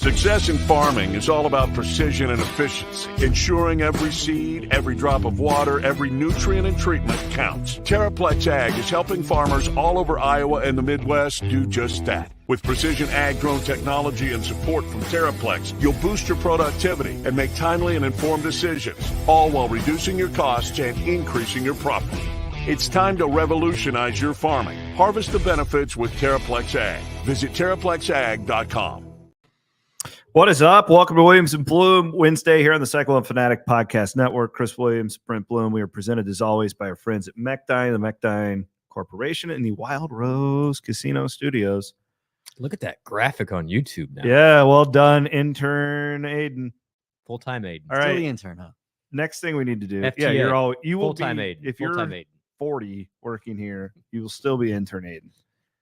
Success in farming is all about precision and efficiency, ensuring every seed, every drop of water, every nutrient and treatment counts. Terraplex Ag is helping farmers all over Iowa and the Midwest do just that. With precision ag drone technology and support from Terraplex, you'll boost your productivity and make timely and informed decisions, all while reducing your costs and increasing your profit. It's time to revolutionize your farming. Harvest the benefits with Terraplex Ag. Visit TerraplexAg.com. What is up? Welcome to Williams and Blum Wednesday here on the Cycle and Fanatic Podcast Network. Chris Williams, Brent Blum. We are presented as always by our friends at Mechdyne, the Mechdyne Corporation, and the Wild Rose Casino Studios. Look at that graphic on YouTube now. Yeah, well done, intern Aiden. Full-time Aiden. All right, Still the intern, huh? next thing we need to do. FTA, Yeah, you will full-time be Aiden. if you're Full-time Aiden. 40 working here, you will still be intern Aiden.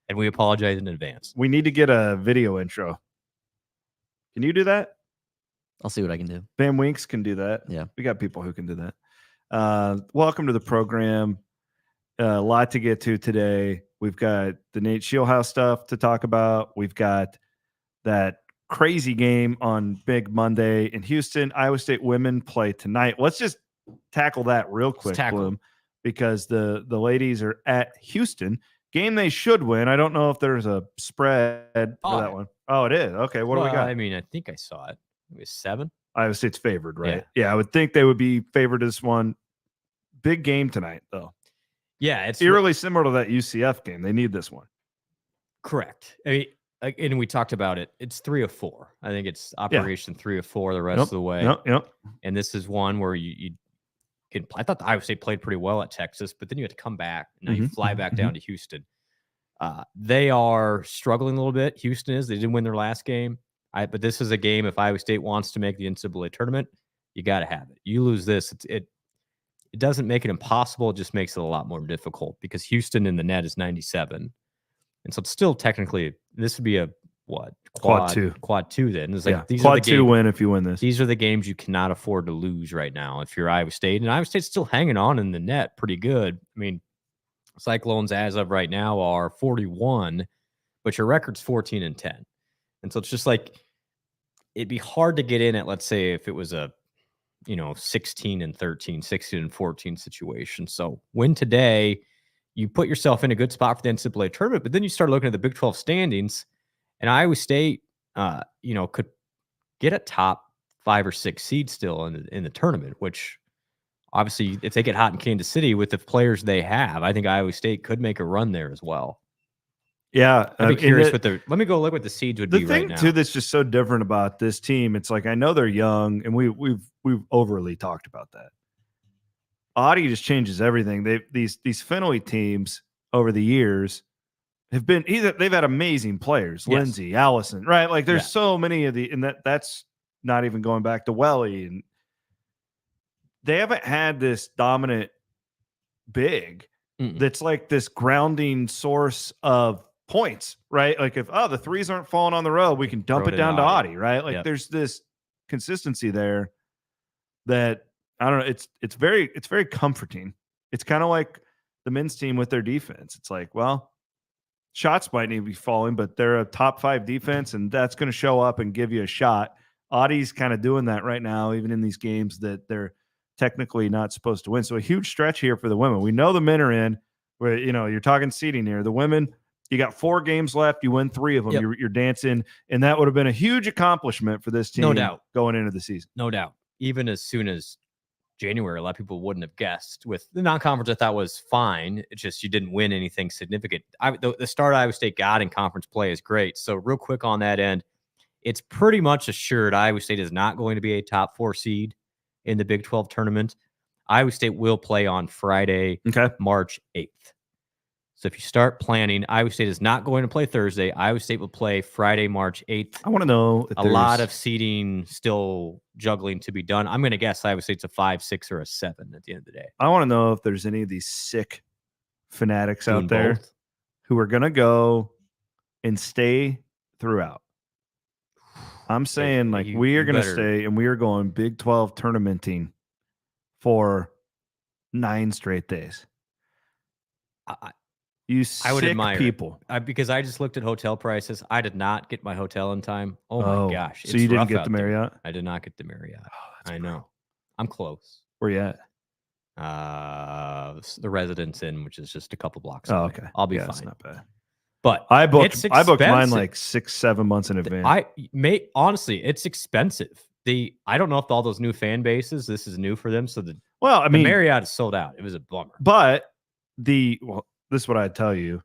And we apologize in advance. We need to get a video intro. Can you do that? I'll see what I can do. Van Winks can do that. Yeah. We got people who can do that. Welcome to the program. A lot to get to today. We've got the Nate Shieldhouse stuff to talk about. We've got that crazy game on Big Monday in Houston. Iowa State women play tonight. Let's just tackle that real quick, Bloom, because the ladies are at Houston. Game they should win. I don't know if there's a spread for that one. Oh, it is. Okay, what do we got? I mean, I think I saw it. It was 7. Iowa State's favored, right? Yeah, I would think they would be favored this one. Big game tonight, though. Yeah, it's eerily similar to that UCF game. They need this one. Correct. I mean, and we talked about it. It's 3 of 4. I think it's operation 3 of 4 the rest of the way. Yep. And this is one where you can. I thought the Iowa State played pretty well at Texas, but then you had to come back. Now you fly back down to Houston. They are struggling a little bit. Houston is. They didn't win their last game. But this is a game. If Iowa State wants to make the NCAA tournament, you got to have it. You lose this, it doesn't make it impossible. It just makes it a lot more difficult because Houston in the net is 97, and so it's still technically this would be a quad two. Then it's like these quad are the 2 win if you win this. These are the games you cannot afford to lose right now if you're Iowa State, and Iowa State's still hanging on in the net pretty good. I mean, Cyclones as of right now are 41, but your record's 14-10. And so it's just like, it'd be hard to get in at, let's say, if it was a, 16-13, 16-14 situation. So win today, you put yourself in a good spot for the NCAA tournament, but then you start looking at the Big 12 standings, and Iowa State, could get a top 5 or 6 seed still in the tournament, which obviously, if they get hot in Kansas City with the players they have, I think Iowa State could make a run there as well. Yeah, I'd be curious let me go look what the seeds would be right now. The thing too that's just so different about this team, it's like I know they're young, and we've overly talked about that. Audi just changes everything. These Fenway teams over the years have been they've had amazing players, Lindsay, Allison, right? Like there's so many of and that's not even going back to Welly, and they haven't had this dominant big that's like this grounding source of points, right? Like if the threes aren't falling on the road, we can dump it down to Audi, right? Like there's this consistency there that I don't know. It's very comforting. It's kind of like the men's team with their defense. It's like, well, shots might need to be falling, but they're a top 5 defense, and that's going to show up and give you a shot. Audi's kind of doing that right now, even in these games that they're technically not supposed to win. So a huge stretch here for the women. We know the men are in. Where you're talking seeding here. The women, you got 4 games left. You win 3 of them. Yep. You're dancing, and that would have been a huge accomplishment for this team. No doubt. Going into the season. No doubt. Even as soon as January, a lot of people wouldn't have guessed. With the non-conference, I thought was fine. It's just you didn't win anything significant. The start Iowa State got in conference play is great. So real quick on that end, it's pretty much assured Iowa State is not going to be a top 4 seed in the Big 12 tournament. Iowa State will play on Friday, March 8th. So if you start planning, Iowa State is not going to play Thursday. Iowa State will play Friday, March 8th. I want to know a lot of seeding still juggling to be done. I'm going to guess Iowa State's a 5, 6, or a 7 at the end of the day. I want to know if there's any of these sick fanatics out there who are going to go and stay throughout. I'm saying we are going to stay, and we are going Big 12 tournamenting for 9 straight days. You I would sick admire it. people. Because I just looked at hotel prices. I did not get my hotel in time. Oh my gosh. So you didn't rough get out the there. Marriott? I did not get the Marriott. Oh, I know. I'm close. Where you at? The Residence Inn, which is just a couple blocks Oh, away. okay. I'll be yeah, fine. It's not bad. But I booked mine expensive. like 6-7 months in advance. Honestly, it's expensive. I don't know if all those new fan bases, this is new for them. So the Marriott is sold out. It was a bummer. But this is what I'd tell you.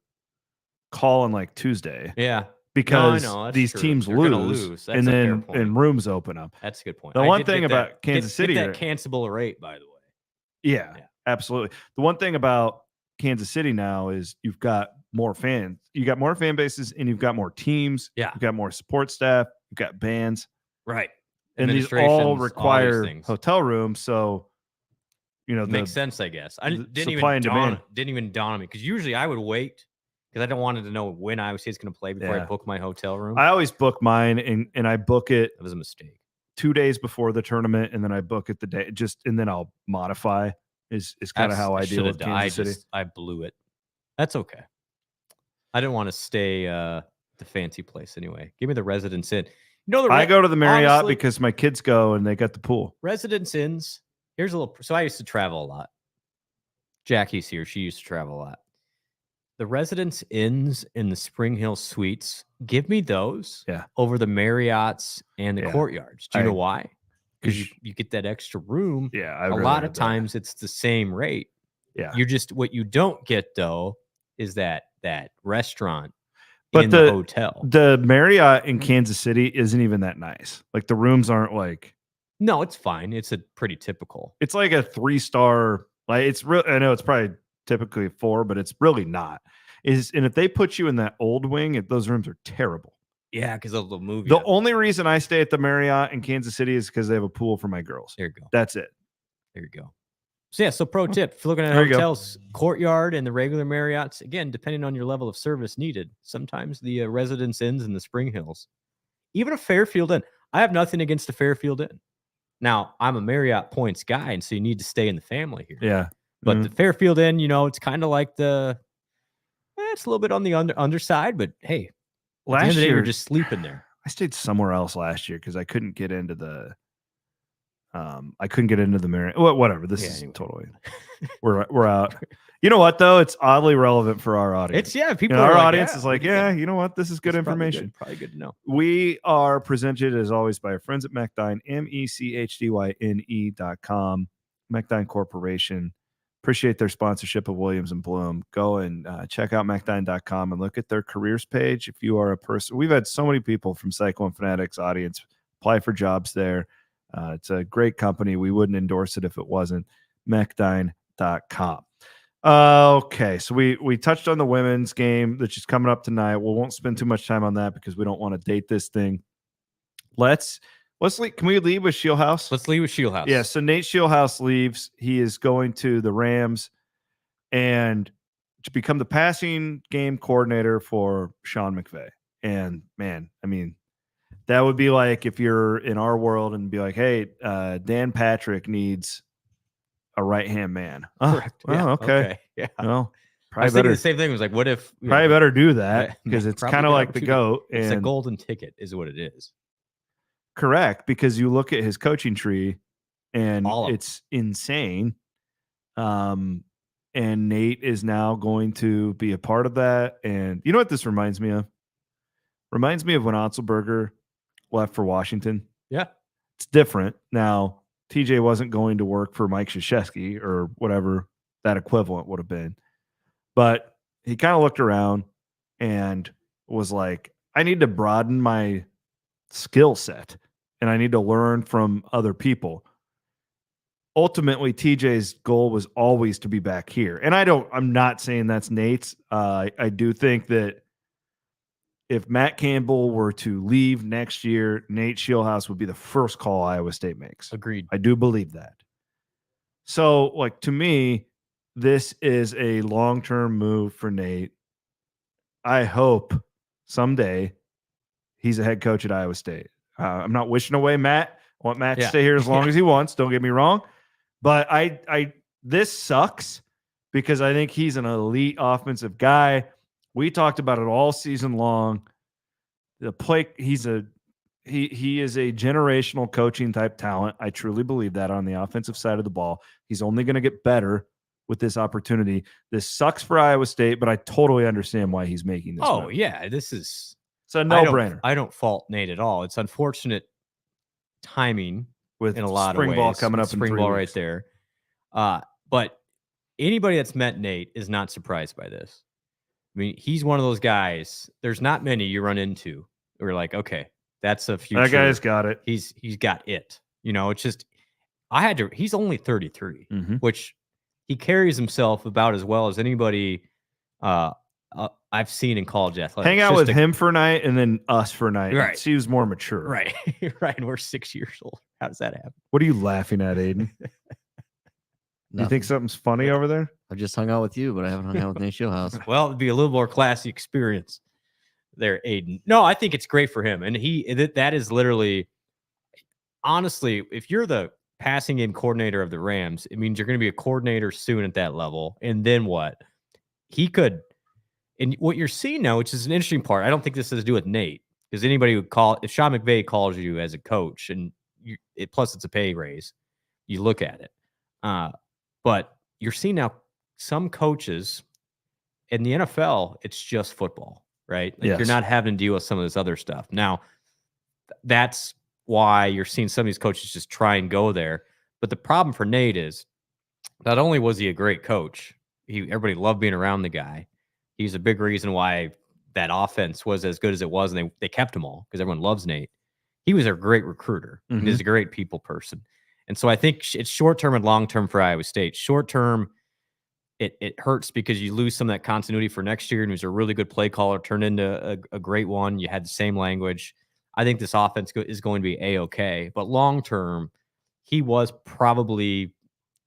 Call on like Tuesday. Yeah. Because these true. teams lose. That's and a fair then point. and rooms open up. That's a good point. The one thing about Kansas City, that cancelable rate, by the way. Yeah, absolutely. The one thing about Kansas City now is you've got more fans. You got more fan bases and you've got more teams. Yeah. You've got more support staff. You've got bands. Right. And these all require hotel rooms. So, makes sense, I guess. I didn't supply and demand. Didn't even dawn on me because usually I would wait because I don't wanted to know when Iowa State's going to play before I book my hotel room. I always book mine and I book it. That was a mistake. 2 days before the tournament, and then I book it the day and then I'll modify. Is kind of how I deal with Kansas City. I blew it. That's okay. I didn't want to stay the fancy place anyway. Give me the Residence Inn. I go to the Marriott because my kids go and they got the pool. Residence Inns. Here's a little. So I used to travel a lot. Jackie's here. She used to travel a lot. The Residence Inns in the Spring Hill Suites. Give me those over the Marriotts and the Courtyards. Do you know why? Because you get that extra room. Yeah, a lot of times it's the same rate. Yeah, what you don't get though is that restaurant. But in the hotel, the Marriott in Kansas City isn't even that nice. Like the rooms aren't like. No, it's fine. It's a pretty typical. It's like a 3-star. Like it's real. I know it's probably typically 4, but it's really not. And if they put you in that old wing, those rooms are terrible. Yeah, because of the movie. The only reason I stay at the Marriott in Kansas City is because they have a pool for my girls. There you go. That's it. There you go. So pro tip, if you're looking at hotels, Courtyard and the regular Marriotts, again, depending on your level of service needed, sometimes the Residence Inns in the Spring Hills, even a Fairfield Inn. I have nothing against the Fairfield Inn. Now, I'm a Marriott points guy, and so you need to stay in the family here. Yeah. But the Fairfield Inn, it's kind of like it's a little bit on the underside, but hey, at the end of the day, you're just sleeping there. I stayed somewhere else last year because I couldn't get into the Marriott. Whatever. This is totally we're out. You know what though? It's oddly relevant for our audience. People. Our audience is like, you know what? This is good information. Probably good to know. We are presented as always by our friends at Mechdyne, MECHDYNE.com, Mechdyne Corporation. Appreciate their sponsorship of Williams and Blum. Go and check out Mechdyne.com and look at their careers page. If you are a person, we've had so many people from Psycho and Fanatics audience apply for jobs there. It's a great company. We wouldn't endorse it if it wasn't. Mechdyne.com. Okay, so we touched on the women's game that's just coming up tonight. We won't spend too much time on that because we don't want to date this thing. Let's leave. Can we leave with Shieldhouse? Let's leave with Shieldhouse. Yeah, so Nate Shieldhouse leaves. He is going to the Rams and to become the passing game coordinator for Sean McVay. And man, I mean, that would be like if you're in our world and be like, hey, Dan Patrick needs a right-hand man. Correct. Okay. Yeah. Well, I was thinking the same thing. It was like, what if probably better do that because it's kind of like the GOAT. It's a golden ticket is what it is. Correct, because you look at his coaching tree and it's insane. And Nate is now going to be a part of that. And you know what this reminds me of? Reminds me of when Otzelberger left for Washington. Yeah. It's different. Now, TJ wasn't going to work for Mike Krzyzewski or whatever that equivalent would have been. But he kind of looked around and was like, I need to broaden my skill set and I need to learn from other people. Ultimately, TJ's goal was always to be back here. And I'm not saying that's Nate's. I do think that if Matt Campbell were to leave next year, Nate Shieldhouse would be the first call Iowa State makes. Agreed. I do believe that. So, like, to me, this is a long-term move for Nate. I hope someday he's a head coach at Iowa State. I'm not wishing away Matt. I want Matt to stay here as long as he wants. Don't get me wrong. But this sucks because I think he's an elite offensive guy. We talked about it all season long. He is a generational coaching type talent. I truly believe that on the offensive side of the ball. He's only going to get better with this opportunity. This sucks for Iowa State, but I totally understand why he's making this move. Yeah, this is it's a no-brainer. I don't fault Nate at all. It's unfortunate timing with in a lot spring of ways. Ball coming up in 3 spring ball weeks. right there. But anybody that's met Nate is not surprised by this. I mean, he's one of those guys. There's not many you run into who are like, okay, that's a future. That guy's got it. He's got it. It's just he's only 33, which he carries himself about as well as anybody I've seen in college athletics. Hang out with him for a night and then us for a night. Right. See who's more mature. Right. Right. And we're 6 years old. How does that happen? What are you laughing at, Aiden? You think something's funny over there? I've just hung out with you, but I haven't hung out with Nate Shieldhouse. Well, it'd be a little more classy experience there, Aiden. No, I think it's great for him. And that is literally, honestly, if you're the passing game coordinator of the Rams, it means you're going to be a coordinator soon at that level. And then what? He could, and what you're seeing now, which is an interesting part, I don't think this has to do with Nate, because anybody would if Sean McVay calls you as a coach, and plus it's a pay raise, you look at it. But you're seeing now some coaches in the NFL, it's just football, right? Like You're not having to deal with some of this other stuff. Now, that's why you're seeing some of these coaches just try and go there. But the problem for Nate is not only was he a great coach, everybody loved being around the guy. He's a big reason why that offense was as good as it was, and they kept him all because everyone loves Nate. He was a great recruiter. He's a great people person. And so I think it's short-term and long-term for Iowa State. Short-term, it hurts because you lose some of that continuity for next year, and he was a really good play caller, turned into a great one. You had the same language. I think this offense is going to be A-okay. But long-term, he was probably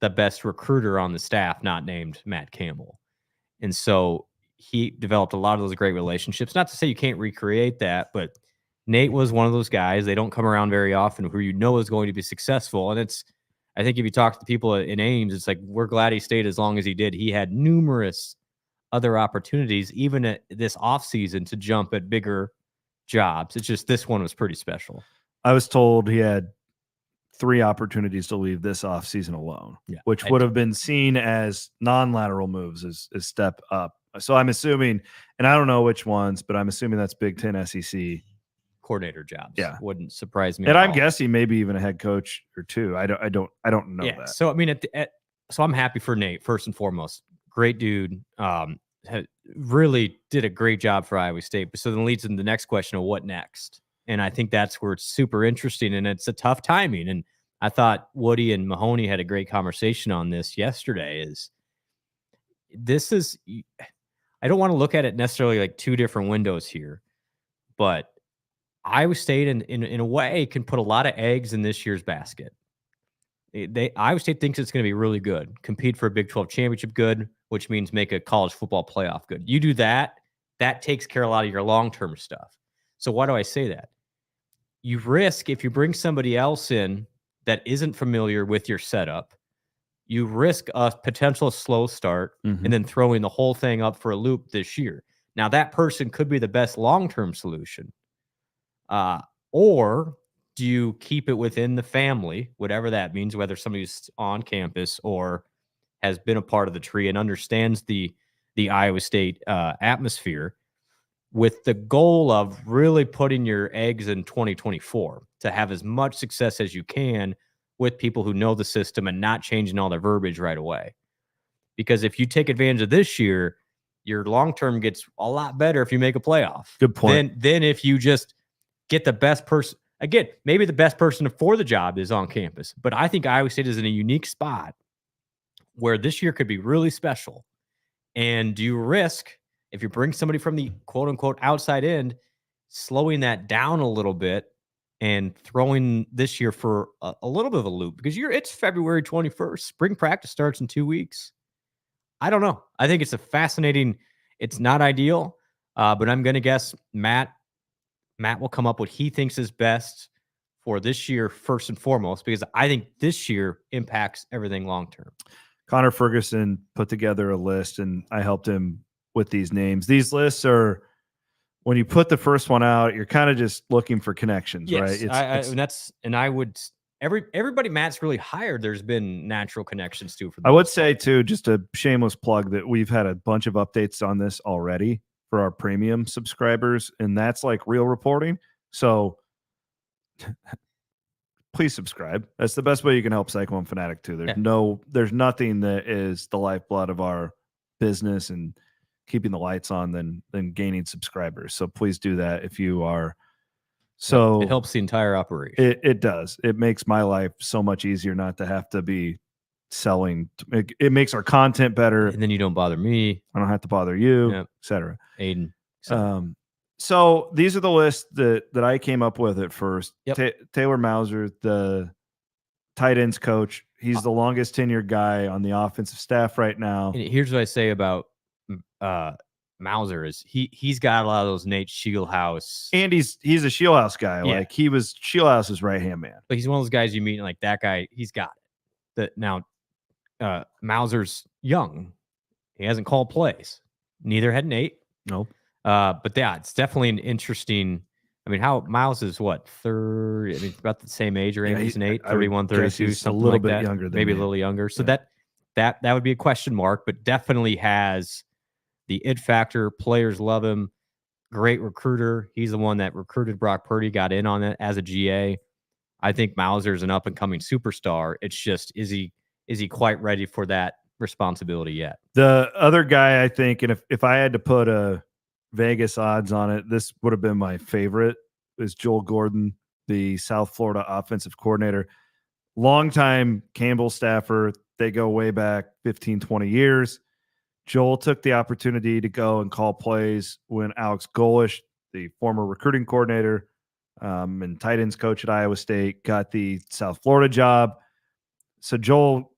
the best recruiter on the staff, not named Matt Campbell. And so he developed a lot of those great relationships. Not to say you can't recreate that, but Nate was one of those guys. They don't come around very often who is going to be successful. And I think if you talk to people in Ames, it's like, we're glad he stayed as long as he did. He had numerous other opportunities, even at this offseason, to jump at bigger jobs. It's just this one was pretty special. I was told he had 3 opportunities to leave this offseason alone, which would have been seen as non-lateral moves, as step up. So I'm assuming, and I don't know which ones, but I'm assuming that's Big Ten, SEC coordinator jobs. Yeah, wouldn't surprise me. And I'm guessing maybe even a head coach or 2. I don't know that. So I mean, so I'm happy for Nate first and foremost. Great dude. Really did a great job for Iowa State. So then leads into the next question of what next. And I think that's where it's super interesting, and it's a tough timing. And I thought Woody and Mahoney had a great conversation on this yesterday. I don't want to look at it necessarily like 2 different windows here, but Iowa State in a way can put a lot of eggs in this year's basket. Iowa State thinks it's going to be really good, compete for a Big 12 championship good, which means make a college football playoff good. You do that takes care of a lot of your long-term stuff. So why do I say that? You risk, if you bring somebody else in that isn't familiar with your setup, you risk a potential slow start and then throwing the whole thing up for a loop this year. Now, that person could be the best long-term solution. Or do you keep it within the family, whatever that means, whether somebody's on campus or has been a part of the tree and understands the Iowa State atmosphere, with the goal of really putting your eggs in 2024 to have as much success as you can with people who know the system and not changing all their verbiage right away. Because if you take advantage of this year, your long-term gets a lot better if you make a playoff. Good point. Then if you just get the best person, again, maybe the best person for the job is on campus. But I think Iowa State is in a unique spot where this year could be really special. And you risk, if you bring somebody from the quote-unquote outside end, slowing that down a little bit and throwing this year for a little bit of a loop, because it's February 21st. Spring practice starts in 2 weeks. I don't know. I think it's it's not ideal, but I'm going to guess Matt will come up what he thinks is best for this year first and foremost, because I think this year impacts everything long-term. Connor Ferguson put together a list, and I helped him with these names. These lists are, when you put the first one out, you're kind of just looking for connections, right? Everybody Matt's really hired. There's been natural connections too. For I would say too, just a shameless plug, that we've had a bunch of updates on this already for our premium subscribers, and that's like real reporting. So please subscribe. That's the best way you can help Cyclone Fanatic too. There's nothing that is the lifeblood of our business and keeping the lights on than gaining subscribers. So please do that if you are. So it helps the entire operation. It does. It makes my life so much easier not to have to be selling. It makes our content better. And then you don't bother me. I don't have to bother you, etc. Aiden. So these are the lists that I came up with at first. Yep. Taylor Mauser, the tight ends coach. He's the longest tenured guy on the offensive staff right now. And here's what I say about Mauser is he's got a lot of those Nate Shieldhouse, and he's a Shieldhouse guy. Yeah. Like he was Shieldhouse's right hand man. But he's one of those guys you meet, like that guy. He's got it. Now Mauser's young. He hasn't called plays. Neither had Nate. Nope. But yeah, it's definitely an interesting. I mean, how Miles is what, 30? I mean, about the same age or he's Nate, 31, 32, something a little like bit that. Younger than maybe me. A little younger. So that would be a question mark, but definitely has the it factor. Players love him. Great recruiter. He's the one that recruited Brock Purdy, got in on it as a GA. I think Mauser is an up and coming superstar. It's just, is he quite ready for that responsibility yet? The other guy, I think, and if I had to put a Vegas odds on it, this would have been my favorite, is Joel Gordon, the South Florida offensive coordinator. Longtime Campbell staffer. They go way back 15, 20 years. Joel took the opportunity to go and call plays when Alex Golish, the former recruiting coordinator and tight ends coach at Iowa State, got the South Florida job. So Joel,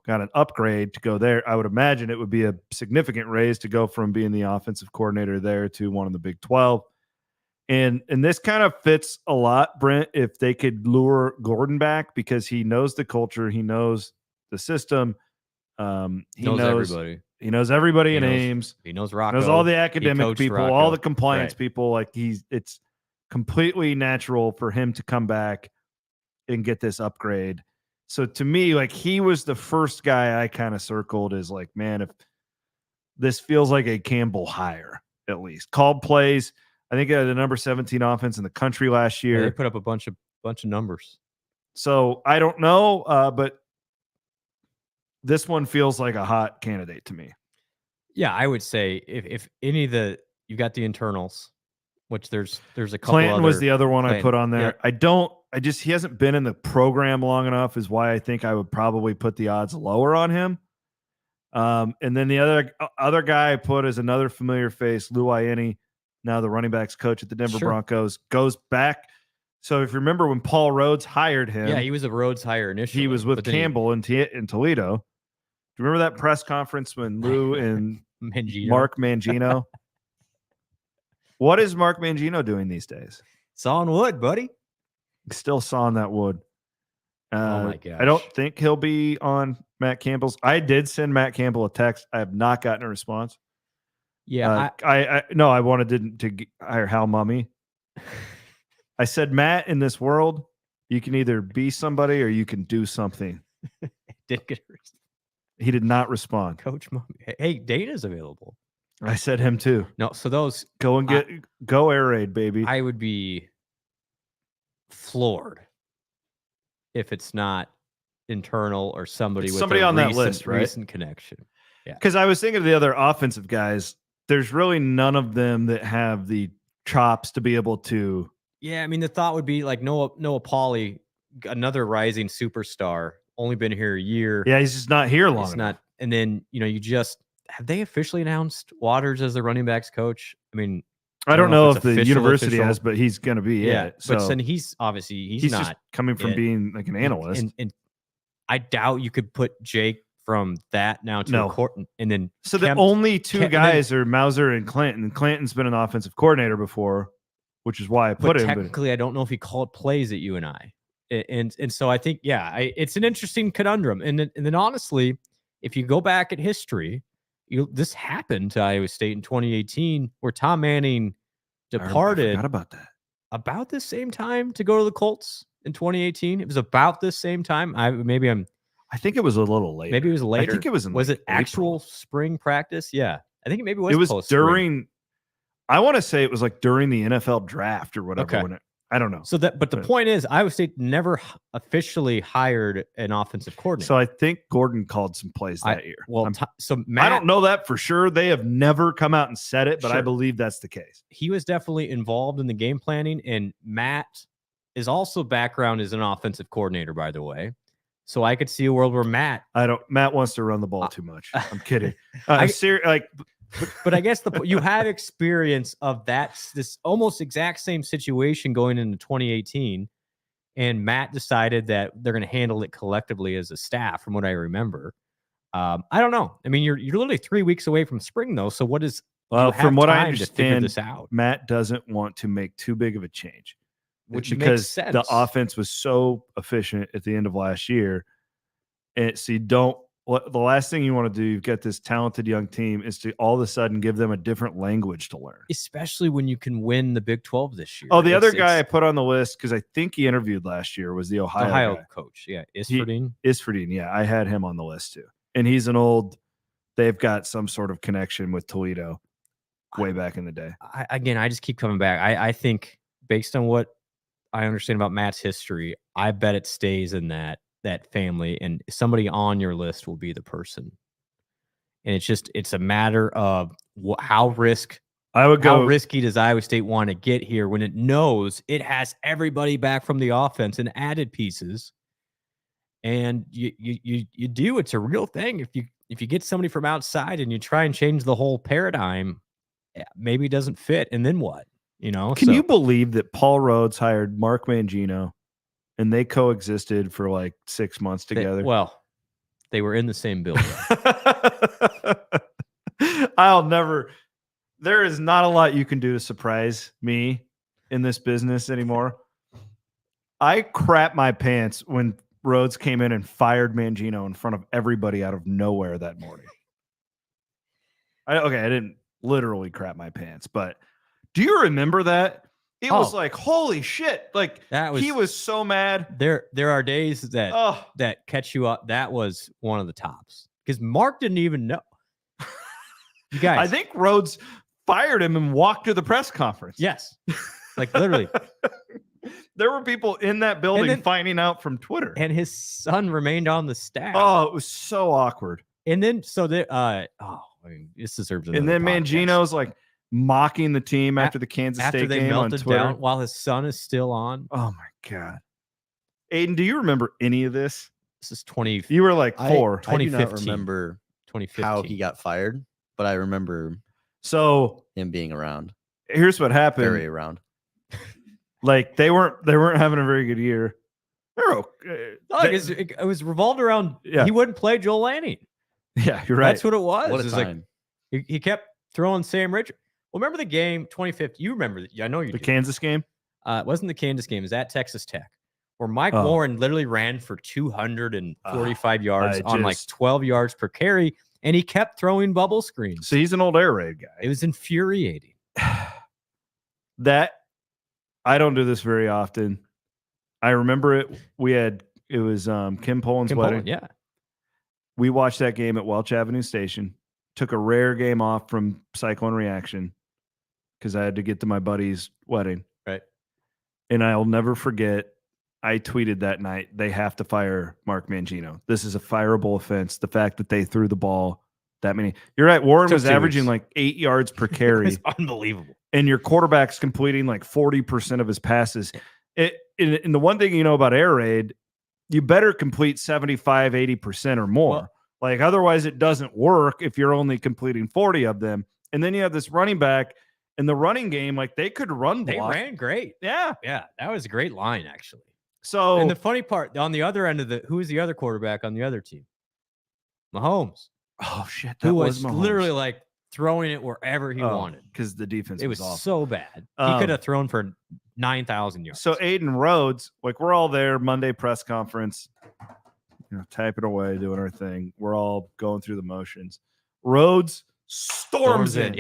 got an upgrade to go there. I would imagine it would be a significant raise to go from being the offensive coordinator there to one of the Big 12. And this kind of fits a lot, Brent, if they could lure Gordon back, because he knows the culture. He knows the system. He knows everybody. He knows everybody in Ames. He knows Rocco. Knows all the academic people, Rocco. all the compliance people. Like it's completely natural for him to come back and get this upgrade. So to me, like, he was the first guy I kind of circled as like, man, if this feels like a Campbell hire, at least called plays. I think the number 17 offense in the country last year. Yeah, they put up a bunch of numbers. So I don't know, but this one feels like a hot candidate to me. Yeah, I would say if any of you got the internals, which there's a couple. Clanton was the other one I put on there. Yeah. He hasn't been in the program long enough, is why I think I would probably put the odds lower on him. And then the other guy I put is another familiar face, Lou Ianni, now the running backs coach at the Denver Broncos, goes back. So if you remember when Paul Rhodes hired him, he was a Rhodes hire initially. He was with Campbell in Toledo. Do you remember that press conference when Lou and Mark Mangino? What is Mark Mangino doing these days? Sawing wood, buddy. Still sawing that wood. Oh my gosh. I don't think he'll be on Matt Campbell's. I did send Matt Campbell a text. I have not gotten a response. Yeah. I wanted to hire Hal Mummy. I said, Matt, in this world, you can either be somebody or you can do something. Didn't get a response. He did not respond. Coach Mummy. Hey, Dana's available. I said him too. No, so those go air raid, baby. I would be floored if it's not internal or somebody on that list, right? Recent connection. Yeah. Because I was thinking of the other offensive guys. There's really none of them that have the chops to be able to. Yeah, I mean, the thought would be like Noah Pauley, another rising superstar, only been here a year. Yeah, he's just not here long enough. And then, have they officially announced Waters as the running backs coach? I mean, I don't know if the university has, but he's going to be it. So. But then he's obviously he's not just coming from being like an analyst. And I doubt you could put Jake from that now to a court and then. So the only two guys are Mauser and Clanton. Clanton's been an offensive coordinator before, which is why I put him. Technically, I don't know if he called plays at UNI. And so I think, it's an interesting conundrum. And then honestly, if you go back at history, this happened to Iowa State in 2018, where Tom Manning departed. I forgot about that. About the same time to go to the Colts in 2018. It was about the same time. I think it was a little later. Maybe it was later. I think it was. Was it April. actual spring practice? Yeah, I think it maybe was. It was post-spring. during. I want to say it was like during the NFL draft or whatever. Okay. When I don't know. So but the point is, Iowa State never officially hired an offensive coordinator. So I think Gordon called some plays that year. Well, so Matt, I don't know that for sure. They have never come out and said it, but I believe that's the case. He was definitely involved in the game planning, and Matt is also background as an offensive coordinator, by the way. So I could see a world where Matt wants to run the ball too much. I'm kidding. I'm serious. But I guess you have experience of this almost exact same situation going into 2018, and Matt decided that they're going to handle it collectively as a staff, from what I remember. I don't know. I mean, you're literally 3 weeks away from spring, though. So what is? Well, from what I understand, this out. Matt doesn't want to make too big of a change, which because makes sense. The offense was so efficient at the end of last year, and so you don't. The last thing you want to do, you've got this talented young team, is to all of a sudden give them a different language to learn. Especially when you can win the Big 12 this year. Oh, the other guy I put on the list, because I think he interviewed last year, was the Ohio guy. Coach. Yeah, Isfordine. Yeah. I had him on the list too. And they've got some sort of connection with Toledo way back in the day. I just keep coming back. I think based on what I understand about Matt's history, I bet it stays in that family, and somebody on your list will be the person. And it's a matter of how risky does Iowa State want to get here when it knows it has everybody back from the offense and added pieces. And you do, it's a real thing. If you get somebody from outside and you try and change the whole paradigm, maybe it doesn't fit. And then what? Can you believe that Paul Rhodes hired Mark Mangino and they coexisted for like 6 months together? They were in the same building. There is not a lot you can do to surprise me in this business anymore. I crap my pants when Rhodes came in and fired Mangino in front of everybody out of nowhere that morning. I didn't literally crap my pants, but do you remember that? It was like, holy shit. Like, he was so mad. There are days that catch you up. That was one of the tops, because Mark didn't even know. You guys, I think Rhodes fired him and walked to the press conference. Yes. Like, literally. There were people in that building finding out from Twitter. And his son remained on the staff. Oh, it was so awkward. And then, this deserves another And then podcast. Mangino's like mocking the team after the Kansas State game on Twitter down while his son is still on. Oh my God. Aiden, do you remember any of this? This is 20. You were like 4. I do not remember 2015. how he got fired, but I remember him being around. Here's what happened. Very around. Like they weren't having a very good year. They're okay. It was revolved around. Yeah. He wouldn't play Joel Lanning. Yeah, you're right. That's what it was. What a time. Like, he kept throwing Sam Richard. Well, remember the game 2015? You remember that? I know you. The Kansas game. It wasn't the Kansas game. It was at Texas Tech, where Mike Warren literally ran for 245 yards on like 12 yards per carry, and he kept throwing bubble screens. So he's an old air raid guy. It was infuriating. I don't do this very often. I remember it. It was Kim Poland's wedding. Yeah. We watched that game at Welch Avenue Station. Took a rare game off from Cyclone Reaction because I had to get to my buddy's wedding. Right. And I'll never forget, I tweeted that night, they have to fire Mark Mangino. This is a fireable offense. The fact that they threw the ball that many. You're right. Warren was averaging like 8 yards per carry. It's unbelievable. And your quarterback's completing like 40% of his passes. And the one thing you know about air raid, you better complete 75, 80% or more. Well, like otherwise it doesn't work if you're only completing 40 of them. And then you have this running back in the running game. Like they could run block. They ran great. Yeah. Yeah. That was a great line, actually. So, and the funny part on the other end of who was the other quarterback on the other team? Mahomes. Oh shit. Who was literally like throwing it wherever he wanted. Because the defense was awful. So bad. He could have thrown for 9,000 yards. So Aiden Rhodes, like we're all there, Monday press conference. typing away, doing our thing. We're all going through the motions. Rhodes storms in.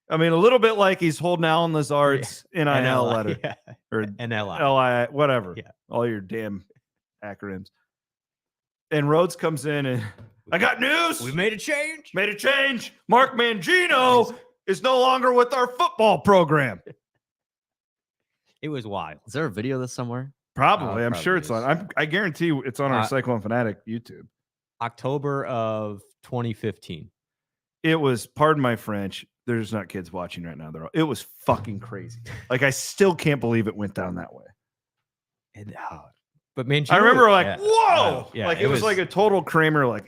I mean, a little bit like he's holding Alan Lazard's NIL letter or NLI, whatever. Yeah. All your damn acronyms. And Rhodes comes in and I got news. We made a change. Mark Mangino is no longer with our football program. It was wild. Is there a video of this somewhere? Probably. I'm sure it's on. I guarantee it's on our Cyclone Fanatic YouTube. October of 2015. It was, pardon my French, there's not kids watching right now. It was fucking crazy. Like, I still can't believe it went down that way. And, but Mangino, I remember whoa! Like, it was like a total Kramer, when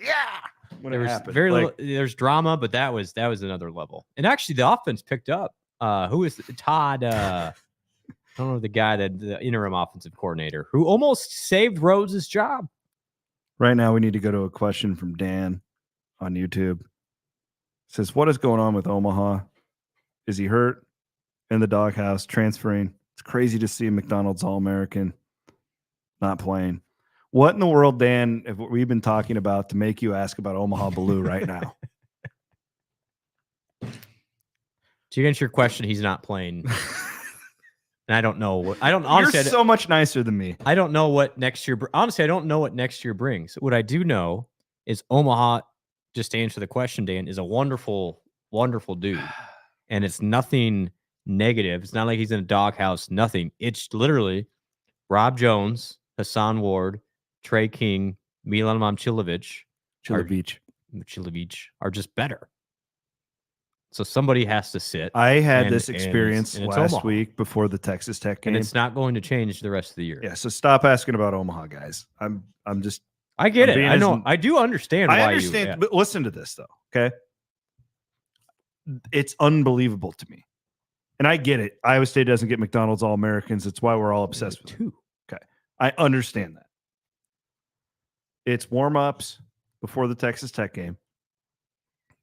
there it was happened. Very little, there's drama, but that was another level. And actually, the offense picked up. Who was Todd? I don't know, the guy the interim offensive coordinator who almost saved Rhodes' job. Right now, we need to go to a question from Dan on YouTube. It says, what is going on with Omaha? Is he hurt? In the doghouse, transferring? It's crazy to see McDonald's All-American not playing. What in the world, Dan, have we been talking about to make you ask about Omaha Biliew right now? To answer your question, he's not playing. And I don't know what honestly. You're so much nicer than me. I don't know what next year. Honestly, I don't know what next year brings. What I do know is Omaha, just to answer the question, Dan, is a wonderful, wonderful dude. And it's nothing negative. It's not like he's in a doghouse, nothing. It's literally Rob Jones, Hassan Ward, Trey King, Milan Momcilovic are just better. So somebody has to sit. I had this experience last week before the Texas Tech game. And it's not going to change the rest of the year. Yeah, so stop asking about Omaha, guys. I get it. I know. I do understand why I understand, but listen to this, though, okay? It's unbelievable to me. And I get it. Iowa State doesn't get McDonald's All-Americans. It's why we're all obsessed with it. Okay. I understand that. It's warm-ups before the Texas Tech game.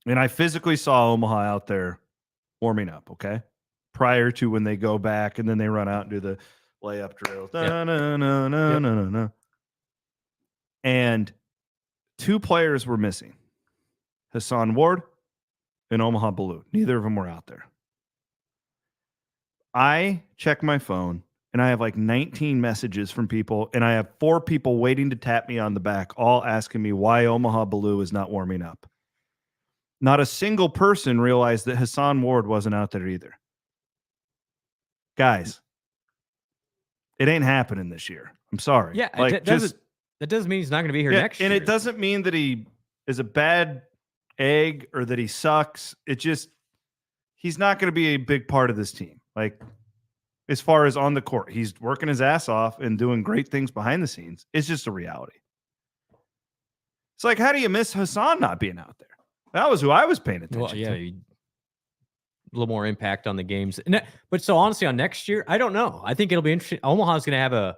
And I physically saw Omaha out there warming up, okay? Prior to when they go back and then they run out and do the layup drills. No. And two players were missing. Hassan Ward and Omaha Biliew. Neither of them were out there. I check my phone and I have like 19 messages from people, and I have 4 people waiting to tap me on the back, all asking me why Omaha Biliew is not warming up. Not a single person realized that Hassan Ward wasn't out there either. Guys, it ain't happening this year. I'm sorry. Yeah, that doesn't mean he's not going to be here next year. And it doesn't mean that he is a bad egg or that he sucks. He's not going to be a big part of this team. Like, as far as on the court, he's working his ass off and doing great things behind the scenes. It's just a reality. It's like, how do you miss Hassan not being out there? That was who I was paying attention to. A little more impact on the games. But so honestly, on next year, I don't know. I think it'll be interesting. Omaha's going to have a.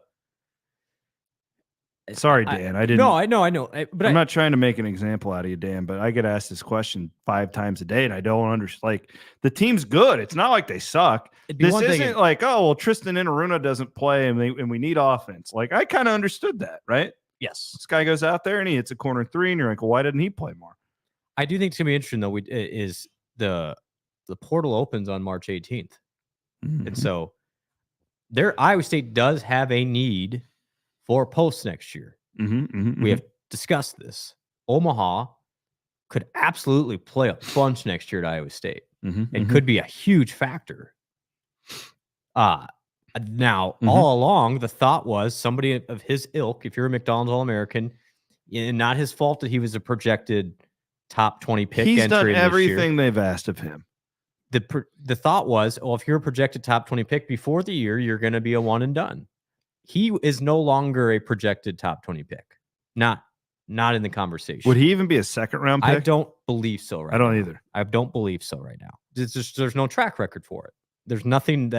Sorry, Dan. I didn't. No, I know. But I'm not trying to make an example out of you, Dan, but I get asked this question 5 times a day, and I don't understand. Like, the team's good. It's not like they suck. This isn't like, oh, well, Tristan Inaruna doesn't play and we need offense. Like, I kind of understood that, right? Yes. This guy goes out there and he hits a corner 3, and you're like, well, why didn't he play more? I do think it's gonna be interesting though. Is the portal opens on March 18th, and so Iowa State does have a need for posts next year. We have discussed this. Omaha could absolutely play a bunch next year at Iowa State, and could be a huge factor. Now all along the thought was somebody of his ilk. If you're a McDonald's All-American, and not his fault that he was a projected top 20 pick. He's done everything they've asked of him. The thought was, well, if you're a projected top 20 pick before the year, you're going to be a one and done. He is no longer a projected top 20 pick. Not in the conversation. Would he even be a second-round pick? I don't believe so right now. I don't either. I don't believe so right now. There's no track record for it. There's nothing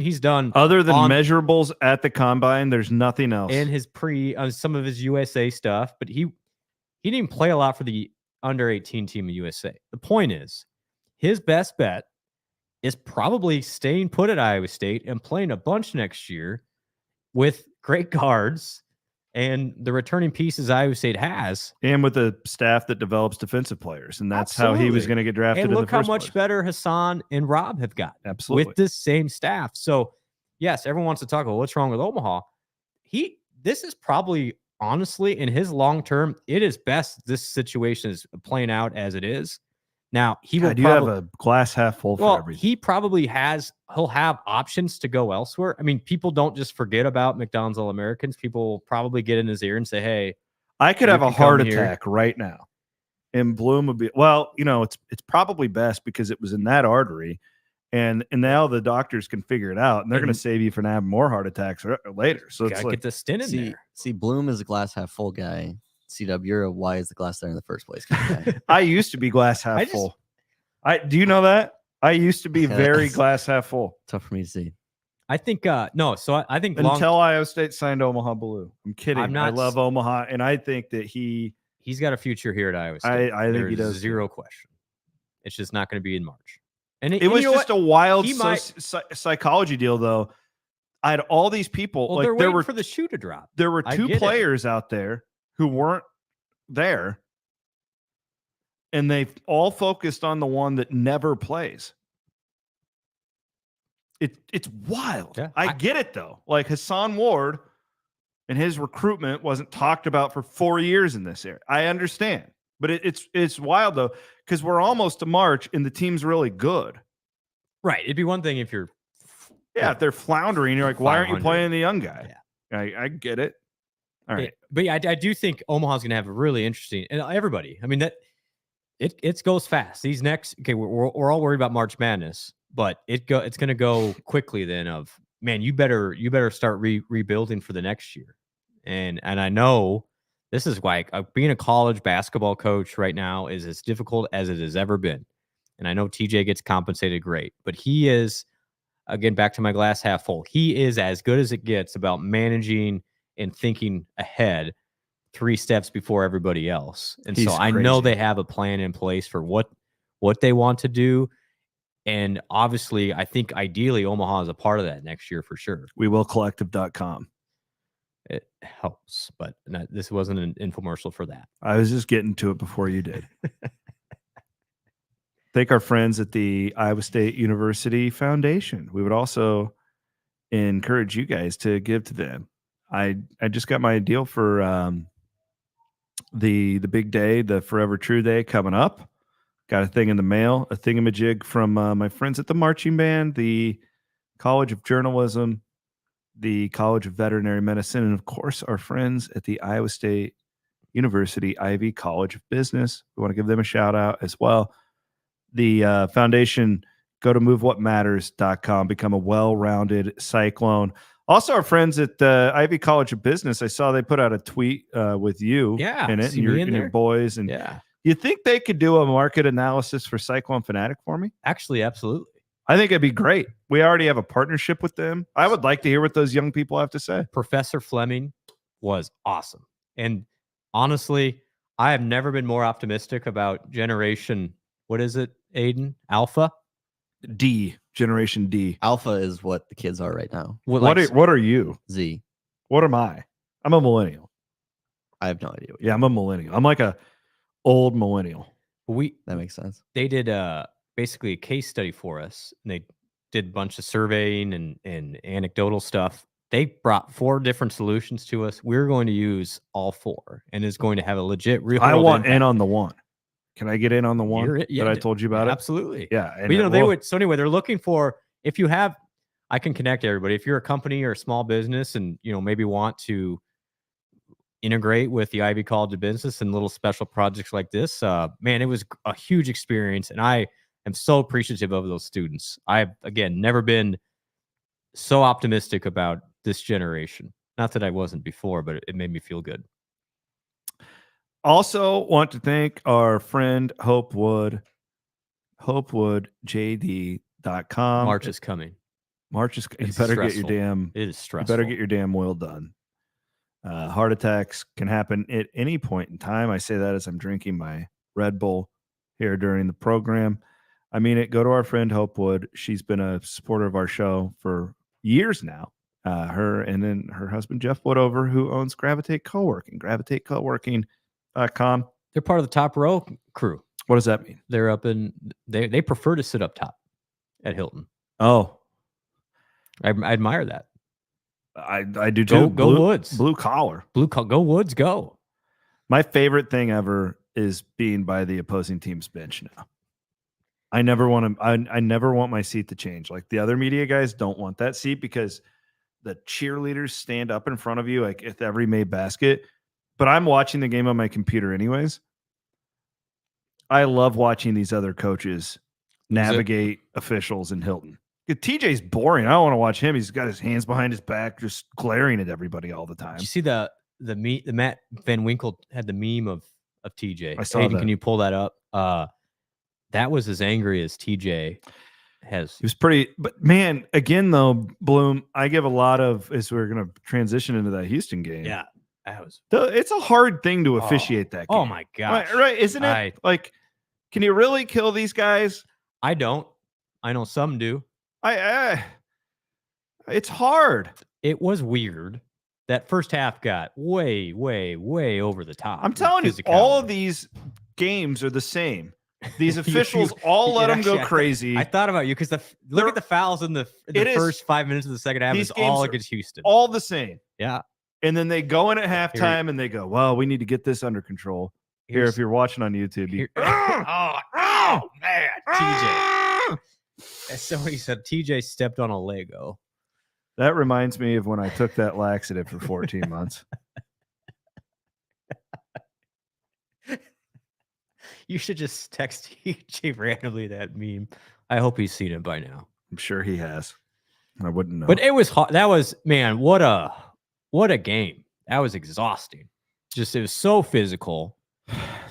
he's done other than measurables at the combine. There's nothing else. And his some of his USA stuff, but he didn't even play a lot for the under 18 team of USA. The point is, his best bet is probably staying put at Iowa State and playing a bunch next year with great guards and the returning pieces Iowa State has. And with a staff that develops defensive players. And that's how he was going to get drafted And in the look how first much place. better Hassan and Rob have got Absolutely. with this same staff. So, yes, everyone wants to talk about what's wrong with Omaha. This is probably, honestly, in his long term, it is best this situation is playing out as it is. Now, he will have a glass half full for everything. He probably he'll have options to go elsewhere. I mean, people don't just forget about McDonald's All-Americans. People will probably get in his ear and say, hey, I could have a heart attack right now. And Blum would be, well, it's probably best because it was in that artery. And now the doctors can figure it out, and they're going to save you from having more heart attacks later. So it's like, get the stent in there. See, Blum is a glass half full guy. CW, you're a why is the glass there in the first place kind of guy. I used to be glass half full. Do you know that? I used to be very glass half full. Tough for me to see. I think no. So I think until Iowa State signed Omaha Biliew. I'm kidding. I love Omaha, and I think that he's got a future here at Iowa State. I think he does. Zero question. It's just not going to be in March. And it was just a wild psychology deal, though. I had all these people. Well, they're waiting for the shoe to drop. There were two players out there who weren't there, and they all focused on the one that never plays. It's wild. Yeah, I get it, though. Like Hassan Ward and his recruitment wasn't talked about for 4 years in this area. I understand. But it's wild, though, because we're almost to March and the team's really good. Right. It'd be one thing if you're... if they're floundering, you're like, why aren't you playing the young guy? Yeah. I get it. All right. But yeah, I do think Omaha's going to have a really interesting... And everybody, I mean, that it goes fast. These next... Okay, we're all worried about March Madness, but it's going to go quickly then of, man, you better start rebuilding for the next year. And I know... This is why being a college basketball coach right now is as difficult as it has ever been. And I know TJ gets compensated great, but he is, again, back to my glass half full, he is as good as it gets about managing and thinking ahead 3 steps before everybody else. And so I know they have a plan in place for what they want to do. And obviously, I think ideally Omaha is a part of that next year for sure. WeWillCollective.com. It helps, but this wasn't an infomercial for that. I was just getting to it before you did. Thank our friends at the Iowa State University Foundation. We would also encourage you guys to give to them. I just got my deal for the big day, the Forever True Day coming up. Got a thing in the mail, a thingamajig from my friends at the marching band, the College of Journalism, the College of Veterinary Medicine, and of course our friends at the Iowa State University Ivy College of Business. We want to give them a shout out as well. The foundation, go to movewhatmatters.com, become a well-rounded Cyclone. Also our friends at the Ivy College of Business, I saw they put out a tweet with you in it, and your boys. And you think they could do a market analysis for Cyclone Fanatic for me? Actually, absolutely. I think it'd be great. We already have a partnership with them. I would like to hear what those young people have to say. Professor Fleming was awesome. And honestly, I have never been more optimistic about generation, what is it, Aiden? Alpha? D. Generation D. Alpha is what the kids are right now. What are you? Z. What am I? I'm a millennial. I have no idea. Yeah, I'm a millennial. I'm like a old millennial. That makes sense. They did basically a case study for us, and they did a bunch of surveying and anecdotal stuff. They brought 4 different solutions to us. We're going to use all 4, and it's going to have a legit real. I want in on the one. Can I get in on the one that I told you about? Absolutely. Yeah. But, they would. So anyway, they're looking for, if you have, I can connect everybody. If you're a company or a small business and, maybe want to integrate with the Ivy College of Business and little special projects like this, man, it was a huge experience. And I am so appreciative of those students. I've, again, never been so optimistic about this generation. Not that I wasn't before, but it made me feel good. Also want to thank our friend Hopewood, hopewoodjd.com. March is coming. You better get your damn, it is stressful. You better get your damn oil done. Heart attacks can happen at any point in time. I say that as I'm drinking my Red Bull here during the program. I mean it. Go to our friend Hopewood. She's been a supporter of our show for years now. Her and then her husband Jeff Woodover, who owns Gravitate Co-working, gravitatecoworking.com. They're part of the Top Row crew. What does that mean? They're up in they prefer to sit up top at Hilton. Oh, I admire that. I do too. Go Woods. Blue collar. Go Woods, go. My favorite thing ever is being by the opposing team's bench now. I never want to. I never want my seat to change. Like the other media guys don't want that seat because the cheerleaders stand up in front of you like at every made basket. But I'm watching the game on my computer anyways. I love watching these other coaches navigate officials in Hilton. TJ's boring. I don't want to watch him. He's got his hands behind his back, just glaring at everybody all the time. Did you see the Matt Van Winkle had the meme of TJ. I saw Hayden, that. can you pull that up? That was as angry as TJ has. He was pretty, but man, again though, Bloom, I give a lot of as we're gonna transition into that Houston game. Yeah, that was. It's a hard thing to officiate that game. Oh my gosh. Right, isn't it? Like, can you really kill these guys? I don't. I know some do. It's hard. It was weird. That first half got way, way, way over the top. I'm telling you, all of these games are the same. These officials all let them go crazy. I thought about you because look at the fouls in the first 5 minutes of the second half. Is all against Houston. All the same. Yeah. And then they go in at halftime and they go, well, we need to get this under control. Here, if you're watching on YouTube. Oh, man. TJ. As somebody said, TJ stepped on a Lego. That reminds me of when I took that laxative for 14 months. You should just text TJ randomly that meme. I hope he's seen it by now. I'm sure he has. I wouldn't know. But it was hot. That was, man, what a game. That was exhausting. Just, it was so physical.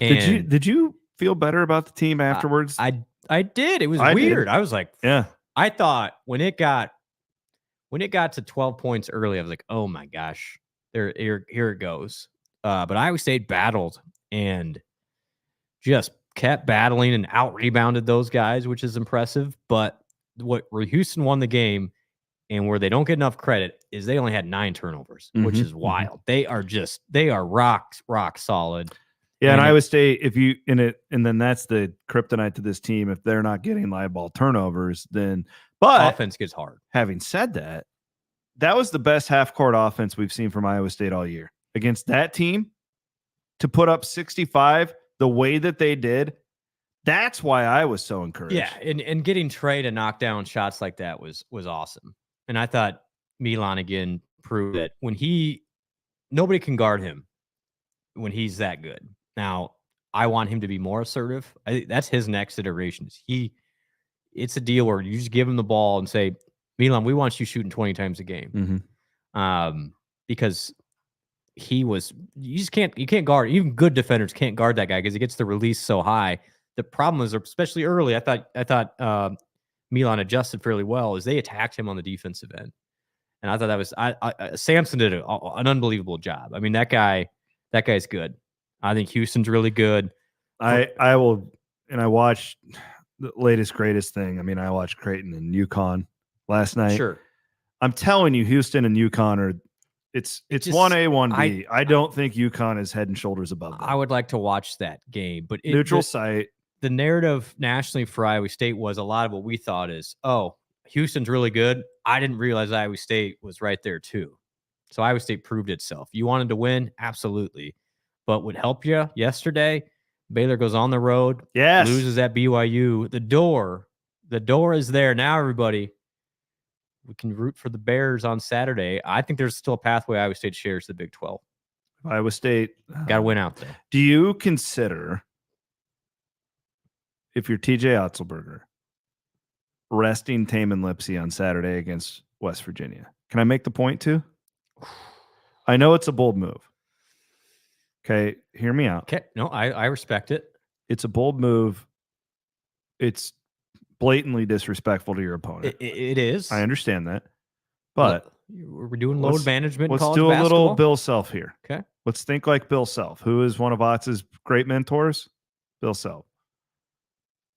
And did you feel better about the team afterwards? I did. It was weird. I was like, yeah. I thought when it got to 12 points early, I was like, oh my gosh, here it goes. But Iowa State battled and just kept battling and out rebounded those guys, which is impressive. But where Houston won the game and where they don't get enough credit is they only had 9 turnovers, which is wild. They are rock solid. Yeah, and Iowa State, and then that's the kryptonite to this team. If they're not getting live ball turnovers, but offense gets hard. Having said that, that was the best half court offense we've seen from Iowa State all year. Against that team, to put up 65 the way that they did, that's why I was so encouraged. Yeah, and getting Trey to knock down shots like that was awesome. And I thought Milan again proved that nobody can guard him when he's that good. Now, I want him to be more assertive. That's his next iteration. It's a deal where you just give him the ball and say, Milan, we want you shooting 20 times a game. Because you can't guard. Even good defenders can't guard that guy because he gets the release so high. The problem is, especially early, I thought Milan adjusted fairly well as they attacked him on the defensive end. And I thought that was Sampson did an unbelievable job. I mean, that guy's good. I think Houston's really good. I watched the latest greatest thing. I mean, I watched Creighton and UConn last night. Sure. I'm telling you, Houston and UConn are it's 1A, 1B. I don't think UConn is head and shoulders above them. I would like to watch that game, but neutral site. The narrative nationally for Iowa State was a lot of what we thought is, oh, Houston's really good. I didn't realize Iowa State was right there too. So Iowa State proved itself. You wanted to win? Absolutely. But would help you yesterday, Baylor goes on the road, loses at BYU. The door is there. Now, everybody, we can root for the Bears on Saturday. I think there's still a pathway Iowa State shares the Big 12. Iowa State. Got to win out there. Do you consider, if you're TJ Otzelberger, resting Taman Lipsey on Saturday against West Virginia? Can I make the point too? I know it's a bold move. Okay, hear me out. Okay, no, I respect it. It's a bold move. It's blatantly disrespectful to your opponent. It is. I understand that. But we're doing load management. Let's do a little Bill Self here. Okay. Let's think like Bill Self, who is one of Otz's great mentors. Bill Self.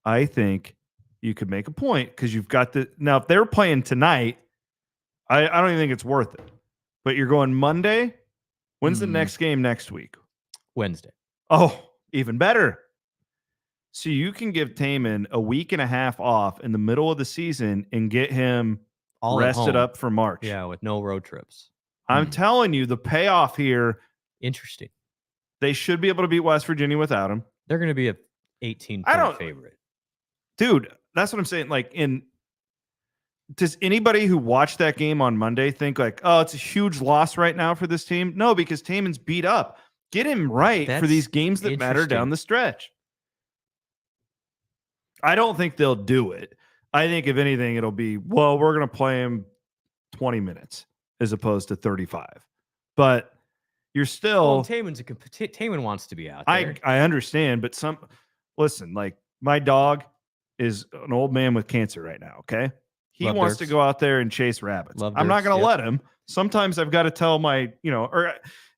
I think you could make a point because you've got now, if they're playing tonight, I don't even think it's worth it. But you're going Monday. When's the next game next week? Wednesday. Oh, even better. So you can give Taman a week and a half off in the middle of the season and get him All at rested home. up for March. Yeah, with no road trips. I'm telling you, the payoff here. Interesting. They should be able to beat West Virginia without him. They're going to be a 18-point favorite. Dude, that's what I'm saying. Like, does anybody who watched that game on Monday think like, oh, it's a huge loss right now for this team? No, because Taman's beat up. Get him right for these games that matter down the stretch. I don't think they'll do it. I think if anything, it'll be, well, we're going to play him 20 minutes as opposed to 35. But you're still. Taman wants to be out there. I understand, but listen, like my dog is an old man with cancer right now. Okay. He wants to go out there and chase rabbits. I'm not going to let him. Sometimes I've got to tell my,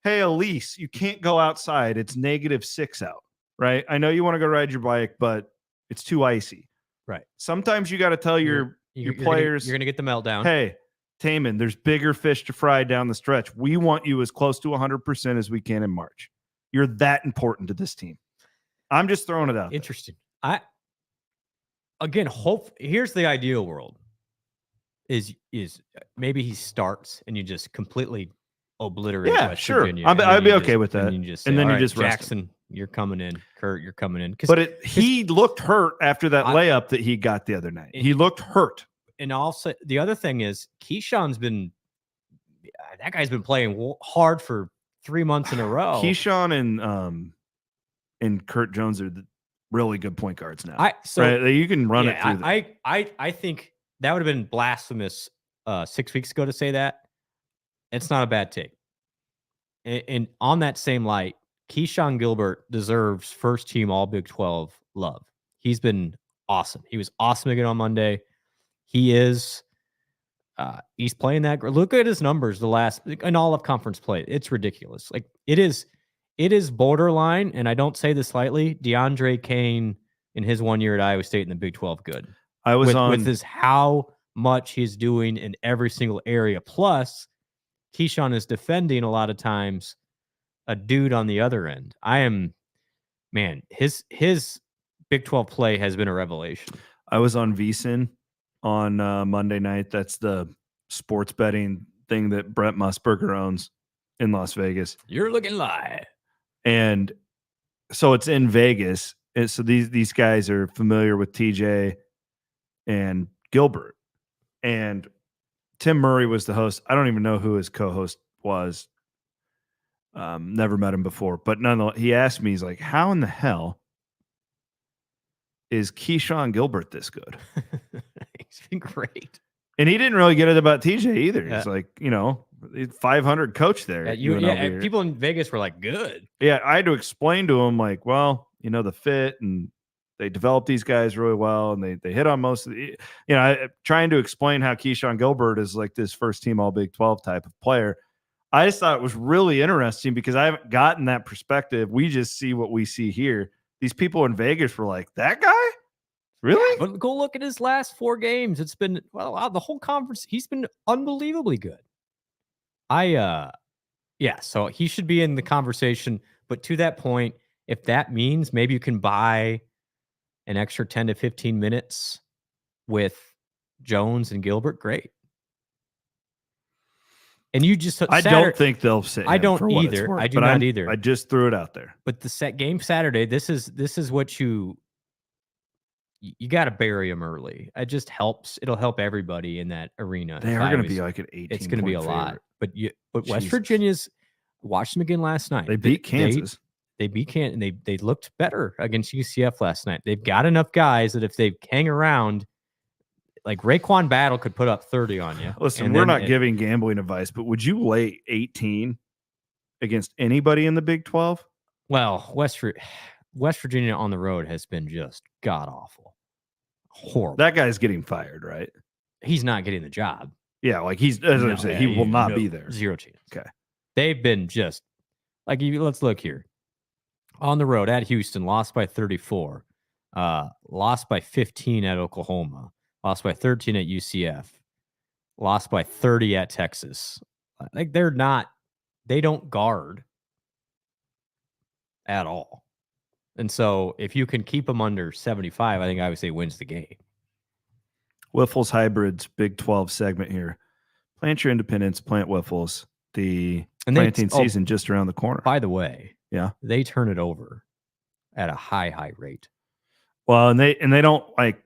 hey, Elise, you can't go outside. It's -6 out. Right. I know you want to go ride your bike, but it's too icy. Right. Sometimes you got to tell your players. You're going to get the meltdown. Hey, Taman, there's bigger fish to fry down the stretch. We want you as close to 100% as we can in March. You're that important to this team. I'm just throwing it out. Interesting. Here's the ideal world. Is maybe he starts and you just completely obliterate West Virginia. I'd be okay with that. And then you just Jackson, you're coming in. Kurt, you're coming in. But he looked hurt after that layup that he got the other night. He looked hurt. And also, the other thing is Keyshawn's that guy's been playing hard for 3 months in a row. Keyshawn and Kurt Jones are the really good point guards now. Right? You can run it through them. I think that would have been blasphemous 6 weeks ago to say that. It's not a bad take. And on that same light, Keyshawn Gilbert deserves first team All Big 12 love. He's been awesome. He was awesome again on Monday. He is. He's playing that. Look at his numbers in all of conference play. It's ridiculous. Like it is borderline, and I don't say this lightly. DeAndre Kane in his 1 year at Iowa State in the Big 12 good. I was with his how much he's doing in every single area. Plus, Keyshawn is defending a lot of times a dude on the other end. His Big 12 play has been a revelation. I was on VSiN on Monday night. That's the sports betting thing that Brent Musburger owns in Las Vegas. You're looking live. And so it's in Vegas. And so these guys are familiar with TJ and Gilbert. And Tim Murray was the host. I don't even know who his co-host was. Never met him before. But nonetheless, he asked me, he's like, how in the hell is Keyshawn Gilbert this good? He's been great. And he didn't really get it about TJ either. He's like, 500 coach there. People in Vegas were like, good. Yeah, I had to explain to him, like, well, the fit, and they developed these guys really well, and they hit on most of the, trying to explain how Keyshawn Gilbert is like this first team All Big 12 type of player. I just thought it was really interesting because I haven't gotten that perspective. We just see what we see here. These people in Vegas were like, that guy? Really? But go look at his last 4 games. It's been, the whole conference. He's been unbelievably good. So he should be in the conversation. But to that point, if that means maybe you can buy an extra 10 to 15 minutes with Jones and Gilbert, great. And you just, I don't think they'll sit. I don't either. I do not either. I just threw it out there. But the game Saturday, this is what you got to bury them early. It just helps. It'll help everybody in that arena. They are going to be like an 18. It's going to be a lot. But West Virginia's, watched them again last night. They beat Kansas. They beat Kansas, and they looked better against UCF last night. They've got enough guys that if they hang around, like Raekwon Battle could put up 30 on you. Listen, we're not giving gambling advice, but would you lay 18 against anybody in the Big 12? Well, West Virginia on the road has been just god-awful. Horrible. That guy's getting fired, right? He's not getting the job. Yeah, like he will not be there. Zero chance. Okay. They've been just like, let's look here. On the road at Houston, lost by 34. Lost by 15 at Oklahoma. Lost by 13 at UCF. lost by 30 at Texas. Like they don't guard at all. And so if you can keep them under 75, I think Iowa State wins the game. Wiffles Hybrids Big 12 segment here. Plant your independence, plant Wiffles. The planting season just around the corner. By the way, yeah, they turn it over at a high rate. Well, and they don't like,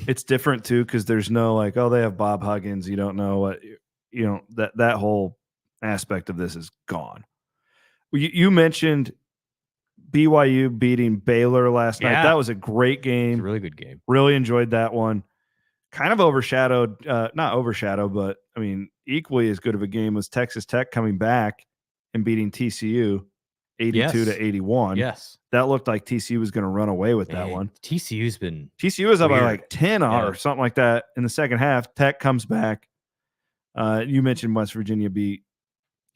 it's different too, because there's no like, oh, they have Bob Huggins. You don't know what, that whole aspect of this is gone. You mentioned BYU beating Baylor last night. That was a great game. It's a really good game. Really enjoyed that one. Kind of overshadowed, not overshadowed, but I mean, equally as good of a game was Texas Tech coming back and beating TCU 82 to 81. Yes. That looked like TCU was going to run away with that one. TCU was up by like 10 or something like that in the second half. Tech comes back. You mentioned West Virginia beat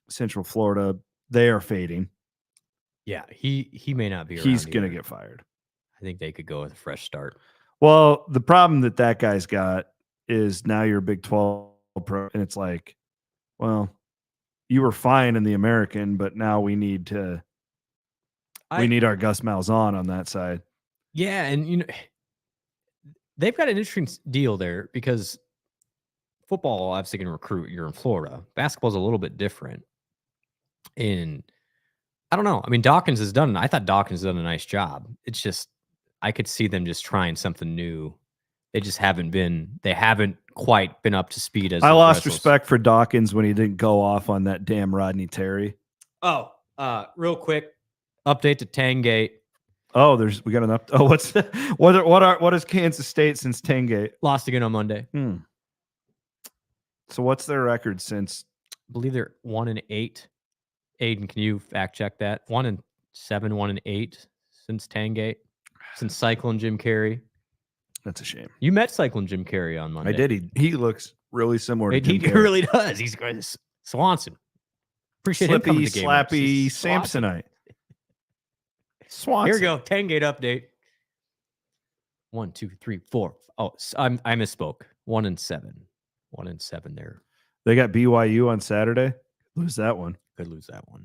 Central Florida. They are fading. Yeah, he may not be around. He's going to get fired. I think they could go with a fresh start. Well, the problem that guy's got is now you're a Big 12 pro, and it's like, well, you were fine in the American, but now we need our Gus Malzahn on that side. Yeah, and they've got an interesting deal there because football obviously can recruit. You're in Florida. Basketball's a little bit different. And I don't know. I mean, I thought Dawkins has done a nice job. It's just I could see them just trying something new. They haven't quite been up to speed as I lost respect for Dawkins when he didn't go off on that damn Rodney Terry. Oh, real quick update to Tangate. Oh, we got an up. Oh, what is Kansas State since Tangate? Lost again on Monday. So what's their record since? I believe they're 1-8. Aiden, can you fact check that? 1-7, 1-8 since Tangate, since Cyclone Jim Carrey. That's a shame. You met Cyclone Jim Carrey on Monday. I did. He looks really similar to Jim Carrey. He really does. He's great. Swanson. Appreciate him coming to game. Slappy Samsonite. Swanson. Here we go. Tangate update. 1, 2, 3, 4. Oh, I misspoke. 1-7. 1-7 there. They got BYU on Saturday. Lose that one. Could lose that one.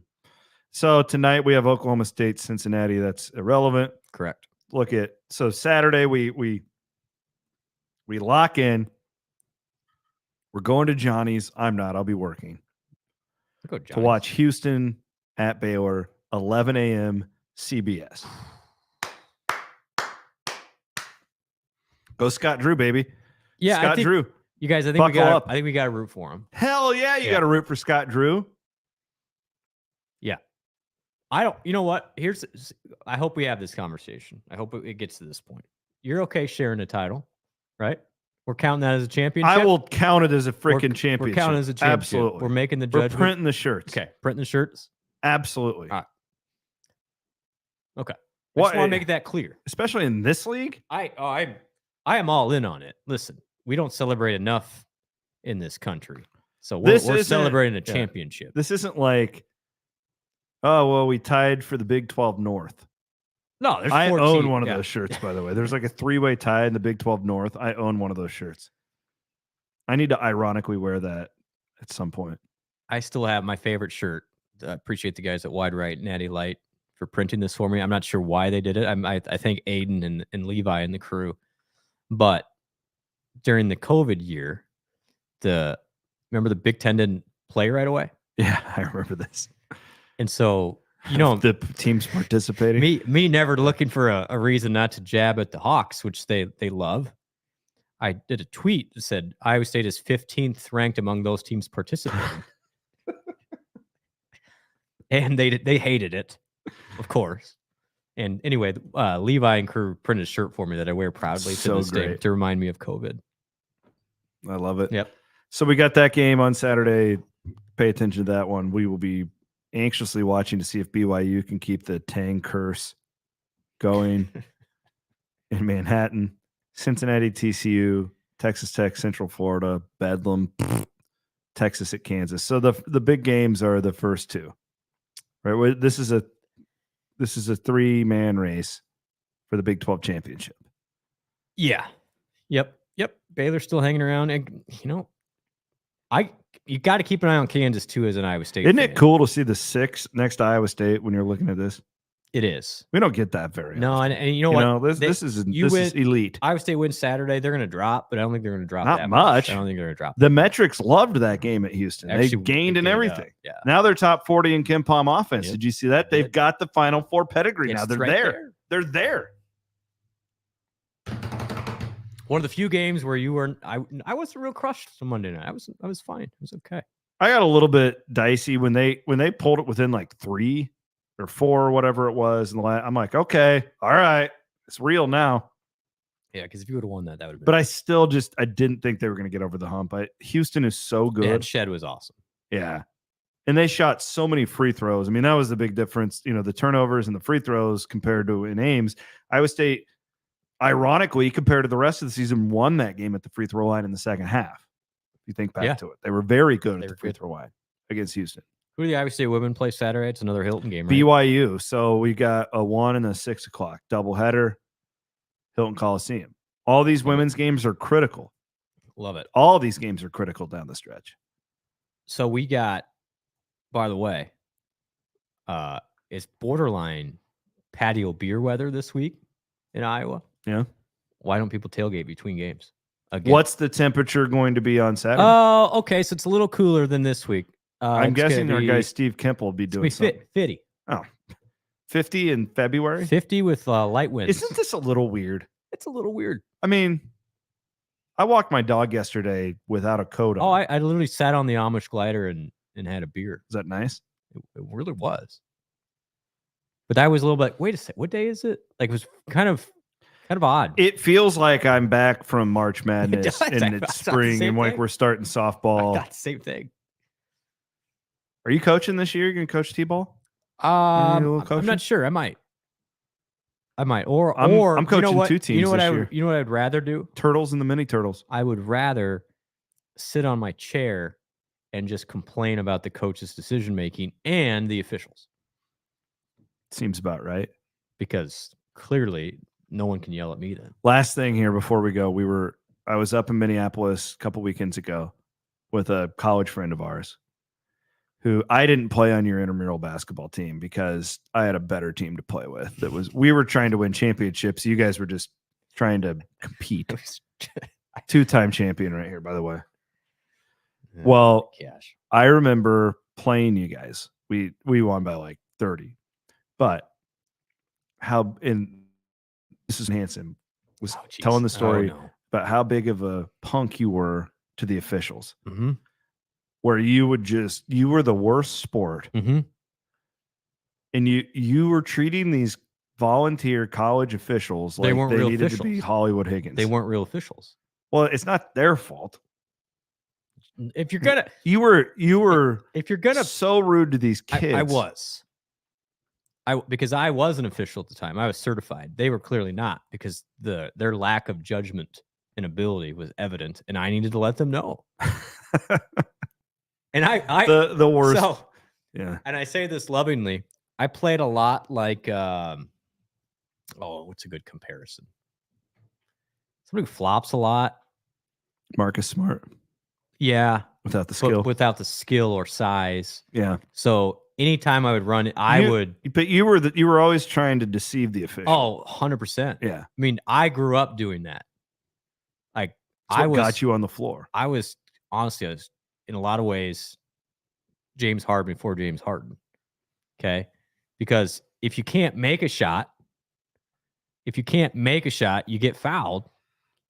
So tonight we have Oklahoma State, Cincinnati. That's irrelevant. Correct. So Saturday we lock in. We're going to Johnny's. I'm not. I'll be working. To watch Houston at Baylor, 11 a.m. CBS. Go Scott Drew, baby. Yeah, Scott Drew. You guys, I think we got to root for him. Hell yeah, you got to root for Scott Drew. Yeah. You know what? I hope we have this conversation. I hope it gets to this point. You're okay sharing a title, right? We're counting that as a championship. I will count it as a freaking championship. We're counting it as a championship. Absolutely. We're making the judgment. We're printing the shirts. Okay, printing the shirts. Absolutely. All right. Okay. I just want to make that clear. Especially in this league. I am all in on it. Listen, we don't celebrate enough in this country. So we're celebrating a championship. This isn't like, oh, well, we tied for the Big 12 North. No, there's 14. I own one of those shirts, by the way. There's like a 3-way tie in the Big 12 North. I own one of those shirts. I need to ironically wear that at some point. I still have my favorite shirt. I appreciate the guys at Wide Right, Natty Light, for printing this for me. I'm not sure why they did it. I think Aiden and Levi and the crew. But during the COVID year, remember the Big Ten didn't play right away? Yeah, I remember this. And so, the teams participating. Me never looking for a reason not to jab at the Hawks, which they love. I did a tweet that said Iowa State is 15th ranked among those teams participating. And they hated it, of course. And anyway, Levi and crew printed a shirt for me that I wear proudly to this day to remind me of COVID. I love it. Yep. So we got that game on Saturday. Pay attention to that one. We will be anxiously watching to see if BYU can keep the Tang curse going in Manhattan. Cincinnati, TCU, Texas Tech, Central Florida, Bedlam, Texas at Kansas. So the big games are the first two. Right? This is a 3-man race for the Big 12 championship. Yeah. Yep. Baylor's still hanging around, and You got to keep an eye on Kansas too as an Iowa State. Isn't fan. it cool to see the 6 next to Iowa State when you're looking at this? It is. We don't get that very No, often. and you know what? This is elite. Iowa State wins Saturday. They're going to drop, but I don't think they're going to drop Not that much. I don't think they're going to drop. The metrics loved that game at Houston. Actually, they gained in everything. Yeah. Now they're top 40 in Kim Pom offense. Yep. Did you see that? They've got the Final Four pedigree now. They're right there. They're there. One of the few games where you weren't. I wasn't real crushed on Monday night. I was fine. It was okay. I got a little bit dicey when they pulled it within like 3 or 4 or whatever it was. And I'm like, okay, all right, it's real now. Yeah, because if you would have won that would have been. But I still I didn't think they were going to get over the hump. Houston is so good. And Shed was awesome. Yeah. And they shot so many free throws. I mean, that was the big difference. The turnovers and the free throws compared to in Ames. Iowa State, ironically, compared to the rest of the season, won that game at the free throw line in the second half. If you think back to it, they were very good at the free throw line against Houston. Who do the Iowa State women play Saturday? It's another Hilton game, right? BYU. So we got a 1 and a 6 o'clock doubleheader, Hilton Coliseum. All these women's games are critical. Love it. All these games are critical down the stretch. So we got, by the way, it's borderline patio beer weather this week in Iowa. Yeah. Why don't people tailgate between games? Again. What's the temperature going to be on Saturday? Oh, okay. So it's a little cooler than this week. I'm guessing our guy Steve Kemp will be doing something. 50. Oh, 50 in February? 50 with light winds. Isn't this a little weird? It's a little weird. I mean, I walked my dog yesterday without a coat on. Oh, I literally sat on the Amish glider and had a beer. Is that nice? It really was. But that was a little bit, wait a second, what day is it? Like, it was kind of odd. It feels like I'm back from March Madness It does. and it's spring and like we're starting softball. I got the same thing. Are you coaching this year? You're going to coach T-ball? I'm not sure. I might. Or I'm coaching 2 teams You know what this year. You know what I'd rather do? Turtles and the mini turtles. I would rather sit on my chair and just complain about the coach's decision making and the officials. Seems about right. Because clearly no one can yell at me then. Last thing here before we go, I was up in Minneapolis a couple weekends ago with a college friend of ours who I didn't play on your intramural basketball team because I had a better team to play with. We were trying to win championships. You guys were just trying to compete. 2-time champion right here, by the way. Well, gosh. I remember playing you guys. We won by like 30. But this is Hanson was telling the story about how big of a punk you were to the officials. Mm-hmm. Where you were the worst sport. Mm-hmm. And you were treating these volunteer college officials like they needed to be Hollywood Higgins. They weren't real officials. Well, it's not their fault. If you're gonna, you were if you're gonna, so rude to these kids. Because I was an official at the time. I was certified. They were clearly not, because their lack of judgment and ability was evident, and I needed to let them know. And the worst. So, yeah. And I say this lovingly. I played a lot like what's a good comparison? Somebody who flops a lot. Marcus Smart. Yeah. Without the skill. Without the skill or size. Yeah. So anytime I would run it, But you were always trying to deceive the official. Oh, 100%. Yeah. I mean, I grew up doing that. Like, got you on the floor. I was in a lot of ways James Harden before James Harden. Okay? Because if you can't make a shot, you get fouled.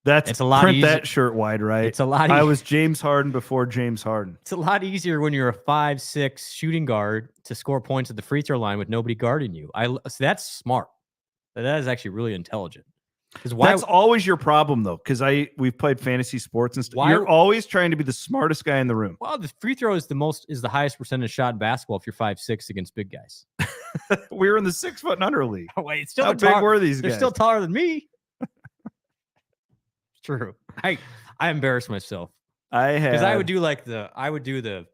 It's a lot print easier. That shirt wide, right? It's a lot I was James Harden before James Harden. It's a lot easier when you're a 5'6" shooting guard to score points at the free throw line with nobody guarding you. So that's smart. That is actually really intelligent. That's always your problem, though, because we've played fantasy sports and stuff. You're always trying to be the smartest guy in the room. Well, the free throw is the highest percentage shot in basketball if you're 5'6" against big guys. We're in the 6 foot and under league. Oh, wait, still how big were these guys? They're still taller than me. It's true. I embarrassed myself. Because I would do the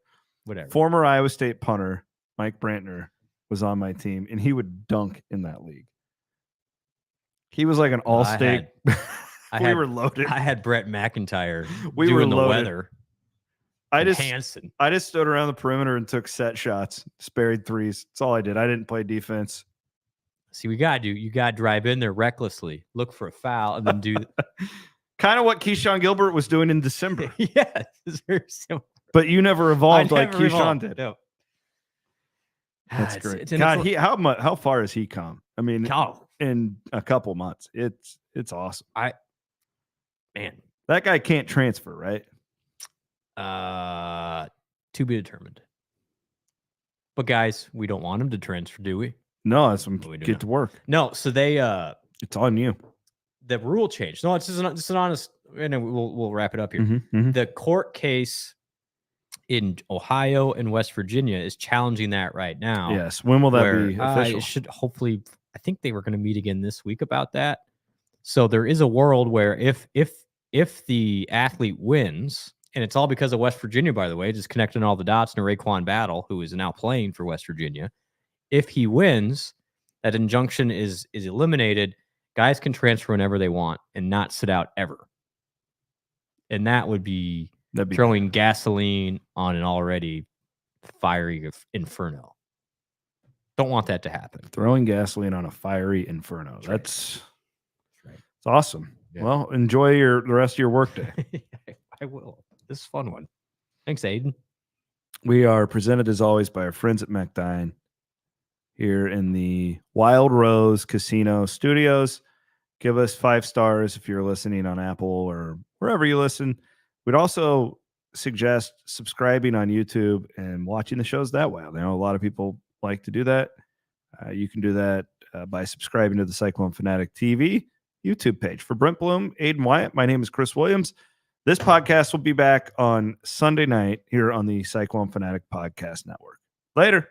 whatever. Former Iowa State punter Mike Brantner was on my team, and he would dunk in that league. He was like an all-state. We were loaded. I had Brett McIntyre doing the weather. I just stood around the perimeter and took set shots, buried threes. That's all I did. I didn't play defense. See, you got to drive in there recklessly, look for a foul, and then do kind of what Keyshawn Gilbert was doing in December. Yeah, it's very similar. But you never evolved like Keyshawn did. No. That's great. God, how far has he come? I mean, in a couple months, it's awesome. That guy can't transfer, right? To be determined. But guys, we don't want him to transfer, do we? No, that's when get to work. No, so they it's on you. The rule change. No, it's just an honest, and we'll wrap it up here. Mm-hmm. The court case in Ohio and West Virginia is challenging that right now. Yes. When will that be official? It should hopefully. I think they were going to meet again this week about that. So there is a world where if the athlete wins, and it's all because of West Virginia, by the way, just connecting all the dots to Raekwon Battle, who is now playing for West Virginia. If he wins, that injunction is eliminated. Guys can transfer whenever they want and not sit out ever. And that'd be throwing gasoline on an already fiery inferno. Don't want that to happen. Throwing gasoline on a fiery inferno. That's right. It's awesome. Yeah. Well, enjoy the rest of your workday. I will. This is a fun one. Thanks, Aiden. We are presented as always by our friends at Mechdyne here in the Wild Rose Casino Studios. Give us 5 stars if you're listening on Apple or wherever you listen. We'd also suggest subscribing on YouTube and watching the shows that way. I know a lot of people like to do that. You can do that by subscribing to the Cyclone Fanatic TV YouTube page. For Brent Blum, Aiden Wyatt, my name is Chris Williams. This podcast will be back on Sunday night here on the Cyclone Fanatic Podcast Network. Later.